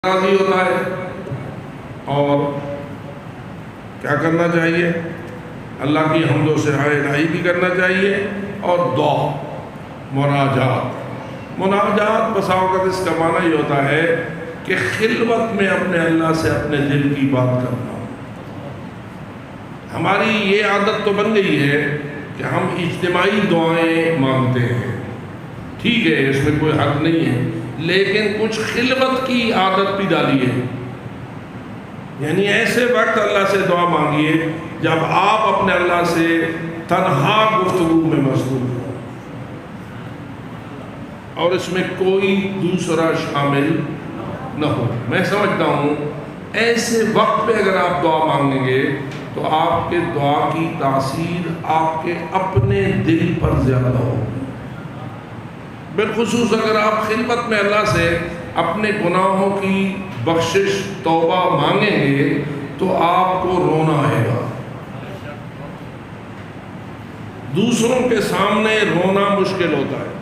راضی ہوتا ہے. اور کیا کرنا چاہیے؟ اللہ کی حمد و ثنا الہی بھی کرنا چاہیے. اور دعا، مناجات بسا اوقات اس کا معنی یہ ہوتا ہے کہ خلوت میں اپنے اللہ سے اپنے دل کی بات کرنا. ہماری یہ عادت تو بن گئی ہے کہ ہم اجتماعی دعائیں مانگتے ہیں، ٹھیک ہے، اس میں کوئی حق نہیں ہے، لیکن کچھ خلوت کی عادت بھی ڈالی ہے. یعنی ایسے وقت اللہ سے دعا مانگیے جب آپ اپنے اللہ سے تنہا گفتگو میں مشغول ہوں اور اس میں کوئی دوسرا شامل نہ ہو. میں سمجھتا ہوں ایسے وقت پہ اگر آپ دعا مانگیں گے تو آپ کے دعا کی تاثیر آپ کے اپنے دل پر زیادہ ہوگی. بالخصوص اگر آپ خلوت میں اللہ سے اپنے گناہوں کی بخشش توبہ مانگیں گے تو آپ کو رونا آئے گا. دوسروں کے سامنے رونا مشکل ہوتا ہے.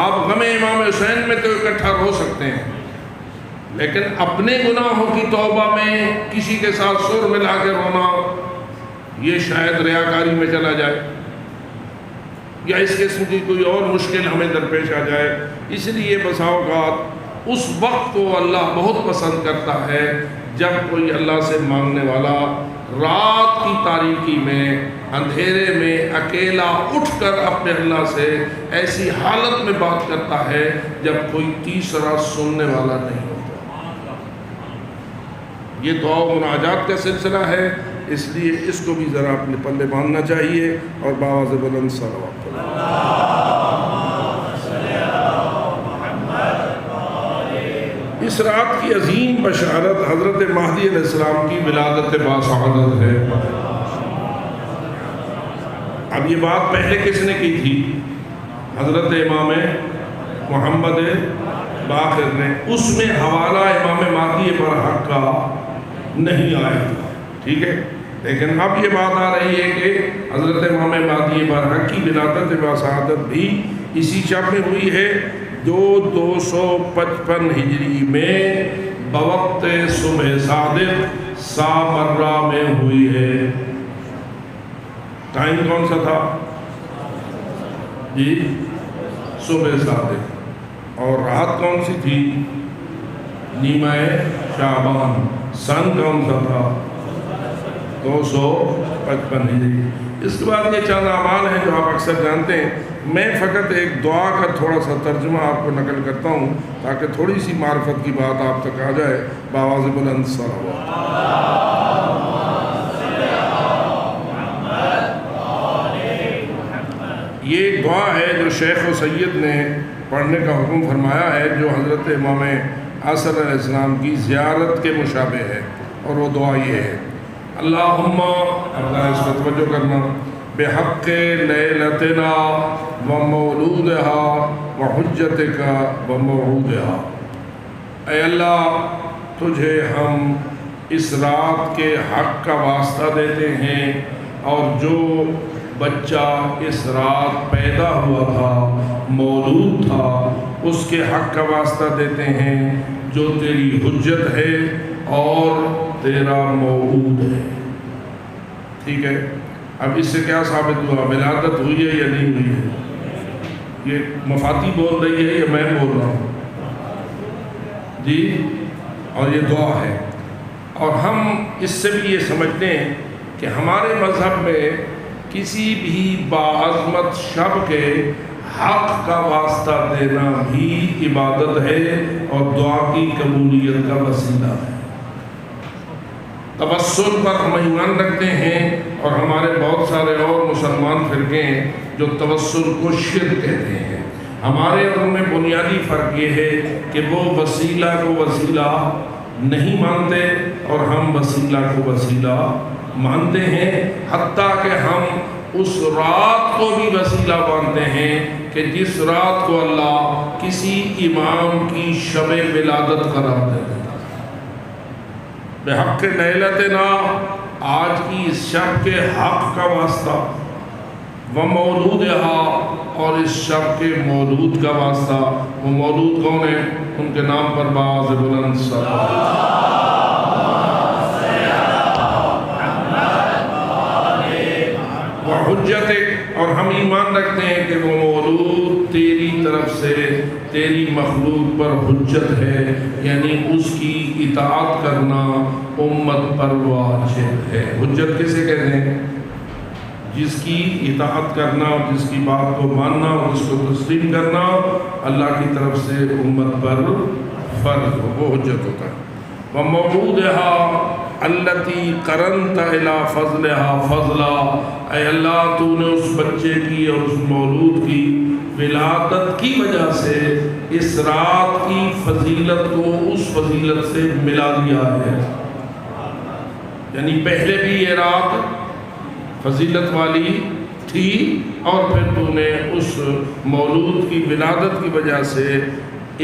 آپ غم امام حسین میں تو اکٹھا رو سکتے ہیں، لیکن اپنے گناہوں کی توبہ میں کسی کے ساتھ سر ملا کے رونا یہ شاید ریاکاری میں چلا جائے یا اس قسم کی کوئی اور مشکل ہمیں درپیش آ جائے. اس لیے بسا اوقات اس وقت کو اللہ بہت پسند کرتا ہے جب کوئی اللہ سے مانگنے والا رات کی تاریکی میں، اندھیرے میں اکیلا اٹھ کر اپنے اللہ سے ایسی حالت میں بات کرتا ہے جب کوئی تیسرا سننے والا نہیں ہوتا. یہ دعا و مناجات کا سلسلہ ہے، اس لیے اس کو بھی ذرا اپنے پلے باندھنا چاہیے. اور باواز بلند صلوات اس رات کی عظیم بشارت حضرت مہدی علیہ السلام کی ولادت باسعادت ہے. اب یہ بات پہلے کس نے کی تھی؟ حضرت امام محمد باقر نے. اس میں حوالہ امام مہدی برحق کا نہیں آیا تھا، ٹھیک ہے، لیکن اب یہ بات آ رہی ہے کہ حضرت امام مہدی برحق کی ولادت باسعادت بھی اسی شب میں ہوئی ہے جو 255 ہجری میں بوقت صبح صادق سامرہ میں ہوئی ہے. ٹائم کون سا تھا جی؟ صبح صادق. اور رات کون سی تھی؟ نیمہ شعبان. سن کون سا تھا؟ 255 ہجری. اس کے بعد یہ چند اعمال ہیں جو آپ اکثر جانتے ہیں. میں فقط ایک دعا کا تھوڑا سا ترجمہ آپ کو نقل کرتا ہوں تاکہ تھوڑی سی معرفت کی بات آپ تک آ جائے. باواز بلند صلوات. یہ دعا ہے جو شیخ و سید نے پڑھنے کا حکم فرمایا ہے، جو حضرت امام عصر علیہ السلام کی زیارت کے مشابہ ہے. اور وہ دعا یہ ہے: اللہم، اللہ اس کو توجہ کرنا، بحق لیلتنا و مولودہا و حجتکا و موعودہا. اے اللہ، تجھے ہم اس رات کے حق کا واسطہ دیتے ہیں اور جو بچہ اس رات پیدا ہوا تھا، مولود تھا، اس کے حق کا واسطہ دیتے ہیں جو تیری حجت ہے اور تیرا موعود ہے. ٹھیک ہے، اب اس سے کیا ثابت ہوا؟ ولادت ہوئی ہے یا نہیں ہوئی ہے؟ یہ مفاتی بول رہی ہے یا میں بول رہا ہوں جی؟ اور یہ دعا ہے. اور ہم اس سے بھی یہ سمجھتے ہیں کہ ہمارے مذہب میں کسی بھی باعظمت شب کے حق کا واسطہ دینا بھی عبادت ہے اور دعا کی قبولیت کا وسیلہ ہے. توسل پر ہم ایمان رکھتے ہیں اور ہمارے بہت سارے اور مسلمان فرقے ہیں جو توسل کو شرک کہتے ہیں. ہمارے اور ان میں بنیادی فرق یہ ہے کہ وہ وسیلہ کو وسیلہ نہیں مانتے اور ہم وسیلہ کو وسیلہ مانتے ہیں. حتیٰ کہ ہم اس رات کو بھی وسیلہ مانتے ہیں کہ جس رات کو اللہ کسی امام کی شب ولادت قرار دے. بحق لیلتنا، آج کی اس شب کے حق کا واسطہ، و مولودہا، اور اس شب کے مولود کا واسطہ۔ وہ مولود کون ہیں؟ ان کے نام پر باز بلند حجتک، اور ہم ایمان رکھتے ہیں کہ وہ مولود تیری طرف سے تیری مخلوق پر حجت ہے، یعنی اس کی اطاعت کرنا امت پر واجب ہے۔ حجت کسے کہتے ہیں؟ جس کی اطاعت کرنا اور جس کی بات کو ماننا اور جس کو تسلیم کرنا اللہ کی طرف سے امت پر فرض ہو، وہ حجت ہوتا ہے۔ وَمَوْعُودِهَا الَّتِي قَرَنْتَ إِلَىٰ فَضْلِهَا فَضْلًا، اے اللہ تو نے اس بچے کی اور اس مولود کی ولادت کی وجہ سے اس رات کی فضیلت کو اس فضیلت سے ملا دیا ہے۔ یعنی پہلے بھی یہ رات فضیلت والی تھی اور پھر تو نے اس مولود کی ولادت کی وجہ سے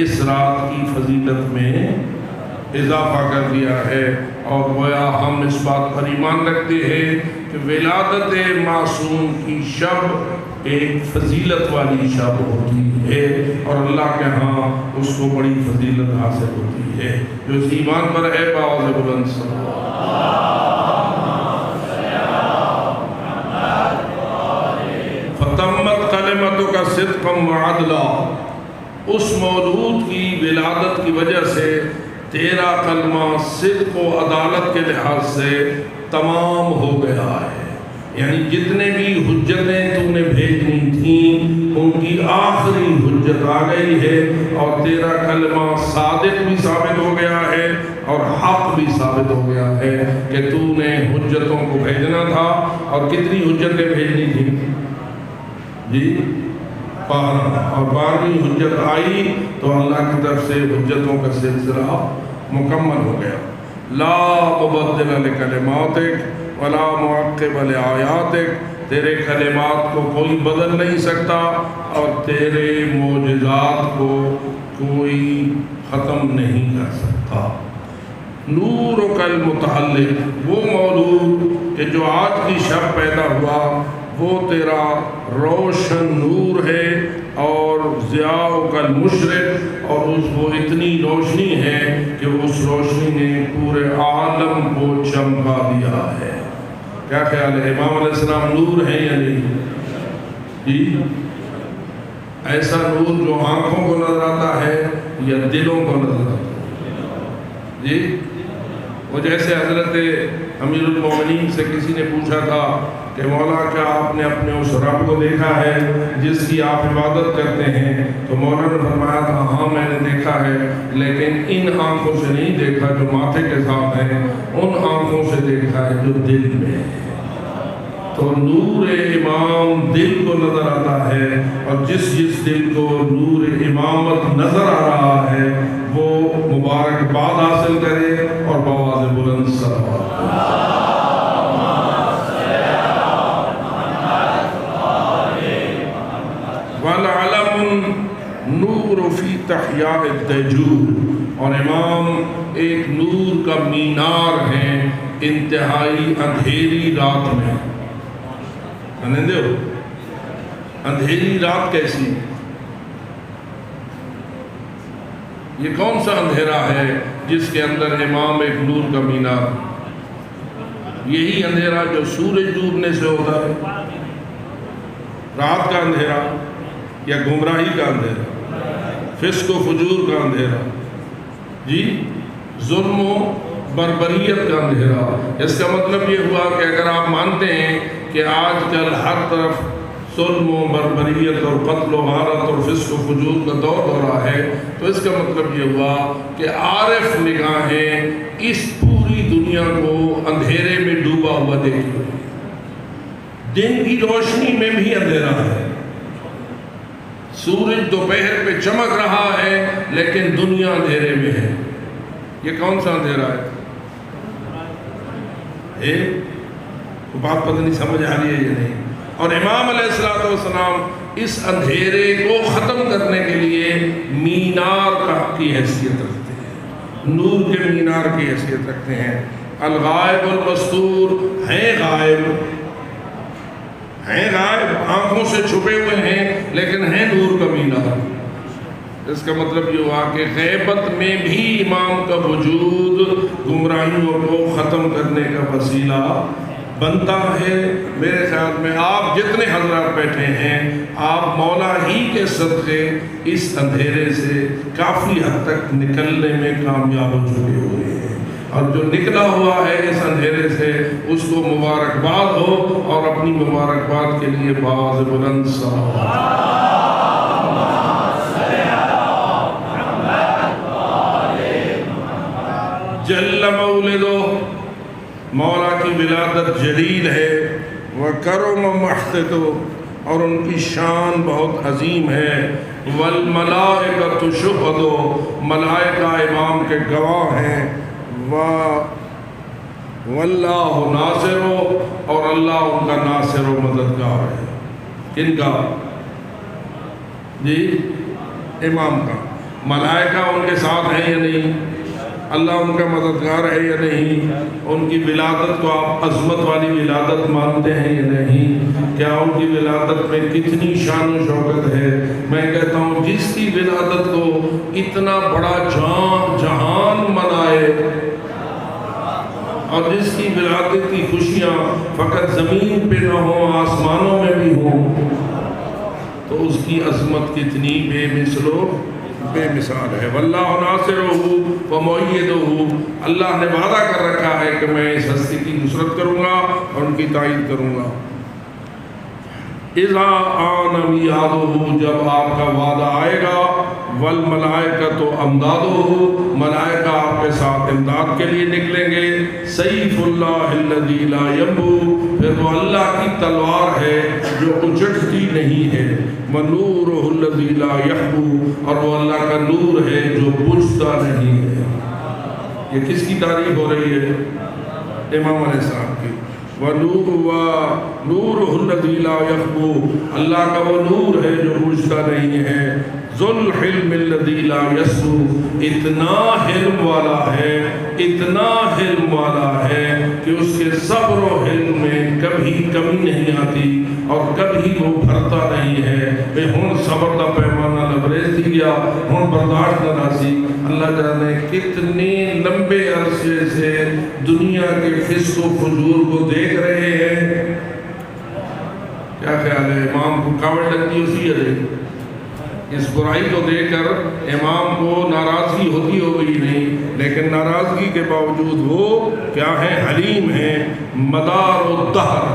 اس رات کی فضیلت میں اضافہ کر دیا ہے۔ اور گویا ہم اس بات پر ایمان رکھتے ہیں کہ ولادت معصوم کی شب ایک فضیلت والی شب ہوتی ہے اور اللہ کے ہاں اس کو بڑی فضیلت حاصل ہوتی ہے۔ جو اس ایمان پر ہے باوز بلند صلی فتمت کلمتک صدقا وعدلا، اس مولود کی ولادت کی وجہ سے تیرا کلمہ صدق و عدالت کے لحاظ سے تمام ہو گیا ہے۔ یعنی جتنے بھی حجتیں تو نے بھیجنی تھیں ان کی آخری حجت آ گئی ہے اور تیرا کلمہ صادق بھی ثابت ہو گیا ہے اور حق بھی ثابت ہو گیا ہے کہ تو نے حجتوں کو بھیجنا تھا۔ اور کتنی حجتیں بھیجنی تھیں؟ جی 12، اور 12ویں حجت آئی تو اللہ کی طرف سے حجتوں کا سلسلہ مکمل ہو گیا۔ لا مبدل لکلماتک ولا معقب لآیاتک، تیرے کلمات کو کوئی بدل نہیں سکتا اور تیرے معجزات کو کوئی ختم نہیں کر سکتا۔ نورک المتعلق، وہ مولود کہ جو آج کی شب پیدا ہوا وہ تیرا روشن نور ہے اور ضیاء کا مشرق، اور اس وہ اتنی روشنی ہے کہ اس روشنی نے پورے عالم کو چمکا دیا ہے۔ کیا خیال ہے؟ امام علیہ السلام نور ہیں یا نہیں؟ جی ایسا نور جو آنکھوں کو نظر آتا ہے یا دلوں کو نظر آتا ہے؟ جی وہ جیسے حضرت امیر المومنین سے کسی نے پوچھا تھا کہ مولا کیا آپ نے اپنے اس رب کو دیکھا ہے جس کی آپ عبادت کرتے ہیں؟ تو مولا نے فرمایا تھا ہاں میں نے دیکھا ہے، لیکن ان آنکھوں سے نہیں دیکھا جو ماتھے کے ساتھ ہیں، ان آنکھوں سے دیکھا ہے جو دل میں ہے۔ تو نور امام دل کو نظر آتا ہے، اور جس دل کو نور امامت نظر آ رہا ہے وہ مبارکباد حاصل کرے اور بآواز بلند صلوات۔ وَالْعَلَمُ نور فی تحیاء الدجور، اور امام ایک نور کا مینار ہے انتہائی اندھیری رات میں۔ اندھے ہو اندھیری رات کیسی؟ یہ کون سا اندھیرا ہے جس کے اندر امام ایک نور کا مینار؟ یہی اندھیرا جو سورج ڈوبنے سے ہوتا ہے، رات کا اندھیرا یا گمراہی کا اندھیرا، فسق و فجور کا اندھیرا، جی ظلم و بربریت کا اندھیرا۔ اس کا مطلب یہ ہوا کہ اگر آپ مانتے ہیں کہ آج کل ہر طرف ظلم و بربریت اور قتل و غارت اور فسق و فجور کا دور ہو رہا ہے، تو اس کا مطلب یہ ہوا کہ عارف نگاہیں اس پوری دنیا کو اندھیرے میں ڈوبا ہوا دیکھی۔ دن کی روشنی میں بھی اندھیرا ہے، سورج دوپہر پہ چمک رہا ہے لیکن دنیا اندھیرے میں ہے۔ یہ کون سا اندھیرا ہے؟ بات پتہ نہیں سمجھ آ رہی ہے یا نہیں؟ اور امام علیہ السلام اس اندھیرے کو ختم کرنے کے لیے مینار کی حیثیت رکھتے ہیں، نور کے مینار کی حیثیت رکھتے ہیں۔ الغائب المستور ہیں غائب، ہیں غائب، آنکھوں سے چھپے ہوئے ہیں، لیکن ہیں نور کا مینار۔ اس کا مطلب یہ ہوا کہ غیبت میں بھی امام کا وجود گمراہیوں کو ختم کرنے کا وسیلہ بنتا ہے۔ میرے خیال میں آپ جتنے حضرات بیٹھے ہیں، آپ مولا ہی کے صدقے اس اندھیرے سے کافی حد تک نکلنے میں کامیاب ہو چکے ہوئے ہیں، اور جو نکلا ہوا ہے اس اندھیرے سے اس کو مبارکباد ہو، اور اپنی مبارکباد کے لیے باز بلند صلوات۔ جل مولدو، مولا کی ولادت جلیل ہے، وکرم محتدو، اور ان کی شان بہت عظیم ہے، والملائکۃ شہدو، ملائکہ امام کے گواہ ہیں، واللہ ناصرو، اور اللہ ان کا ناصر و مددگار ہے۔ کن کا؟ جی امام کا۔ ملائکہ ان کے ساتھ ہیں یا نہیں؟ اللہ ان کا مددگار ہے یا نہیں؟ ان کی ولادت کو آپ عظمت والی ولادت مانتے ہیں یا نہیں؟ کیا ان کی ولادت میں کتنی شان و شوکت ہے؟ میں کہتا ہوں جس کی ولادت کو اتنا بڑا جہان منائے، اور جس کی ولادت کی خوشیاں فقط زمین پہ نہ ہوں آسمانوں میں بھی ہوں، تو اس کی عظمت کتنی بے مثل و بے مثال ہے۔ واللہ ناصرہ ومؤیدہ، اللہ نے وعدہ کر رکھا ہے کہ میں اس ہستی کی نصرت کروں گا اور ان کی تائید کروں گا۔ اذا آن میعادہ، جب آپ کا وعدہ آئے گا، والملائکۃ امدادہ، ملائکہ آپ کے ساتھ امداد کے لیے نکلیں گے۔ سیف اللہ الذی لا ینبو، پھر وہ اللہ کی تلوار ہے جو اچٹتی نہیں ہے، ونورہ الذی لا یخبو، اور وہ اللہ کا نور ہے جو بجھتا نہیں ہے۔ یہ کس کی تعریف ہو رہی ہے؟ امام علیہ السلام کی۔ وَنُورُهُ الَّذِي لَا يَخْبُو، اللہ کا وہ نور ہے جو بجھتا نہیں ہے۔ ذُو الْحِلْمِ الَّذِي لَا يَسْهُو، اتنا حلم والا ہے، اتنا حلم والا ہے کہ اس کے صبر و حلم میں کبھی کمی نہیں آتی اور کبھی وہ بھرتا نہیں ہے کہ ہن صبر دا پیمانہ لبریز تھی گیا، ہن برداشت نہ راسی۔ اللہ جانے کتنے لمبے عرصے سے دنیا کے فسق و فجور کو دیکھ رہے ہیں۔ کیا خیال ہے؟ امام کو کاوڑ لگتی اسی ہے، اس برائی کو دیکھ کر امام کو ناراضگی ہوتی ہوگی نہیں، لیکن ناراضگی کے باوجود وہ کیا ہیں؟ حلیم ہیں۔ مدار الدہر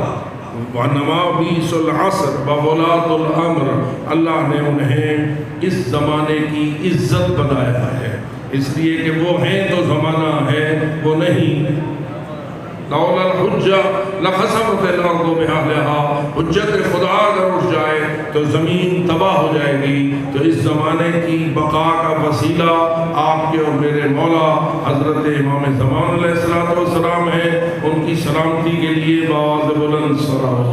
وَنَوَابِیسُ الْعَصْرِ وَوَلَاةُ الْأَمْرِ، اللہ نے انہیں اس زمانے کی عزت بنایا ہے، اس لیے کہ وہ ہیں تو زمانہ ہے، وہ نہیں۔ لولا الحجہ لخسفت الارض بأہلہا، حجت خدا اگر اٹھ جائے تو زمین تباہ ہو جائے گی۔ تو اس زمانے کی بقا کا وسیلہ آپ کے اور میرے مولا حضرت امام زمان علیہ السلام ہیں، ان کی سلامتی کے لیے باز بلند صلوات۔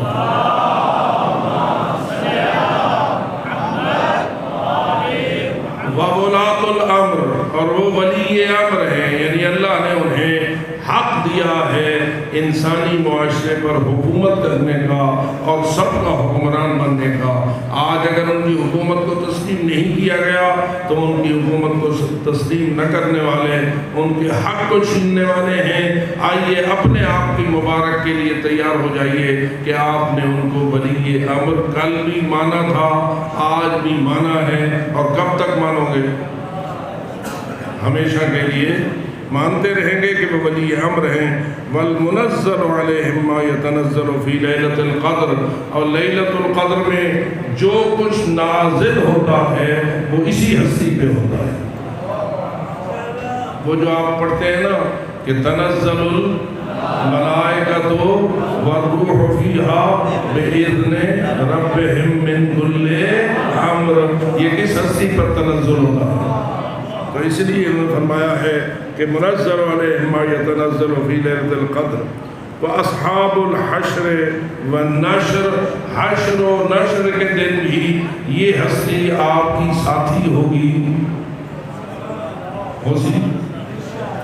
وَوَلَاةُ الْأَمْرِ، اور وہ ولی امر ہیں، یعنی اللہ نے انہیں حق دیا ہے انسانی معاشرے پر حکومت کرنے کا اور سب کا حکمران بننے کا۔ آج اگر ان کی حکومت کو تسلیم نہیں کیا گیا تو ان کی حکومت کو تسلیم نہ کرنے والے ان کے حق کو چھیننے والے ہیں۔ آئیے اپنے آپ کی مبارک کے لیے تیار ہو جائیے کہ آپ نے ان کو ولی امر کل بھی مانا تھا، آج بھی مانا ہے، اور کب تک مانو گے؟ ہمیشہ کے لیے مانتے رہیں گے کہ وہ ولی امر ہیں۔ والمنزل علیہم ما یتنزل فی لیلۃ القدر، اور لیلۃ القدر میں جو کچھ نازل ہوتا ہے وہ اسی ہستی پہ ہوتا ہے۔ وہ جو آپ پڑھتے ہیں نا کہ تنزل الملائکۃ والروح فیہا بإذن ربہم من کل امر، یہ کس ہستی پر تنزل ہوتا ہے؟ تو اس لیے انہوں نے فرمایا ہے کہ منزل علیہم ما یتنزل فی لیلۃ القدر واصحاب الحشر والنشر، حشر و نشر کے دن بھی یہ ہستی آپ کی ساتھی ہوگی،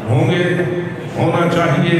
ہوں گے، ہونا چاہیے۔